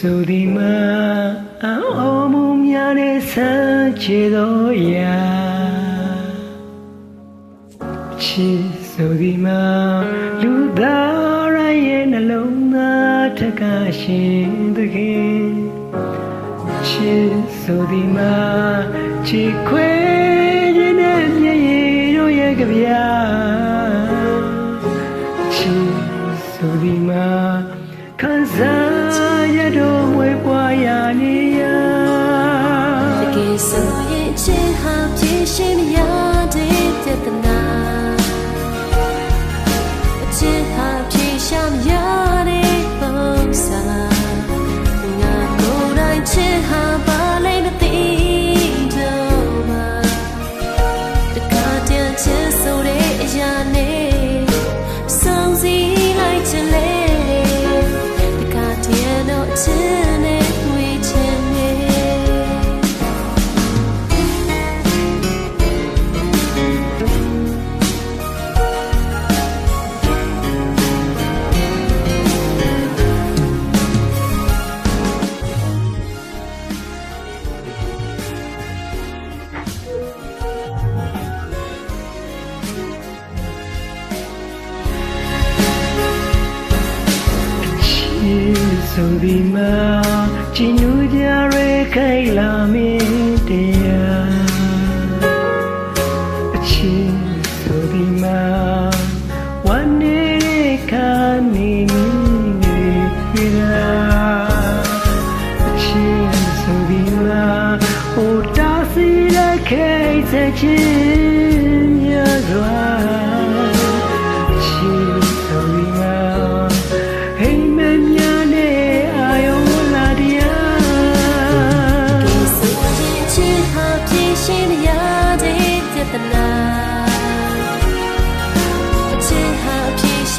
ဆိုဒီမှာအော်မူများနဲ့ဆန်းချေတော်ရာချစ်ဆိုဒီမှာလူသားရဲ့နှလုံးသားထက်ကရှင်သခင်ချစ်ဆိုဒီမှာချစ်ခွေခြင်းနဲ့မြေတို့ရဲ့ကြပြချစ်ဆိုဒီမှာခံစားရတော့ဝေပွားရနေရတကယ်ဆိုရင်ချစ်ဟာပြည့်ရှင်မရတဲ့ပြဿနာချစ်ဟာပြည့်ရှာမရတဲ့ပုံစံငါကိုယ်တိုင်ချစ်ဟာပါလိမ့်မသိတော့မှတကားတည်းချစ်ဆိုတဲ့အရာနဲ့ဆုံးစည်းလိုက်ချင်လေဆိုဒီမှာချီနူကြရဲခိုင်လာမင်းတရားအချစ်ဆိုဒီမှာဝမ်းနေတဲ့ခါနေနေရာအချစ်ဆိုဒီမှာဟိုတာစီတဲ့ခိတ်ဆက်ချင်းရစွာချစ်ဆိုဒီမှာဟိမမြ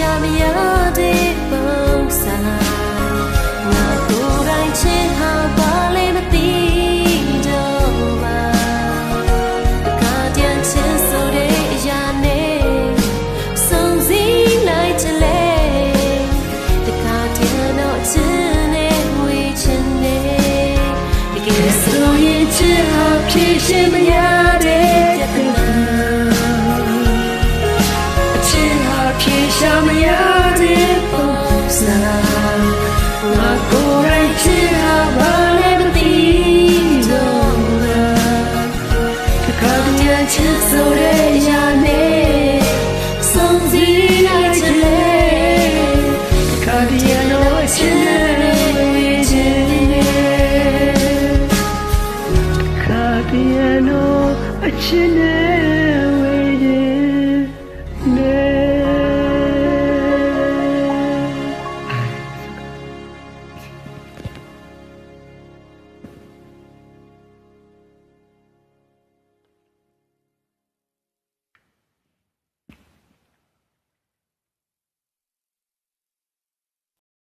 ရှာမရတဲ့ပုံစံငါကိုယ်တိုင်ချစ်ဟာပါလိမ့်မသိတော့မှတကားတည်းချစ်ဆိုတဲ့အရာနဲ့ဆုံးစည်းလိုက်ချင်လေတကားတည်းတော့ချစ်နေဝေးချင်နေတကယ်ဆိုရင်ချစ်ဟာဖြေရှင်းမရတဲ့ပြဿနာရှာမရတဲ့ပုံစံငါကိုယ်တိုင်ချစ်ဟာဘာလဲမသိတော့ဘူးတခါတည်းချစ်ဆိုတဲ့အရာနဲ့ဆုံးစည်းလိုက်ချင်လေတခါတည်းတော့ချစ်နေချင်နေတခါတည်းတော့အချစ်နေ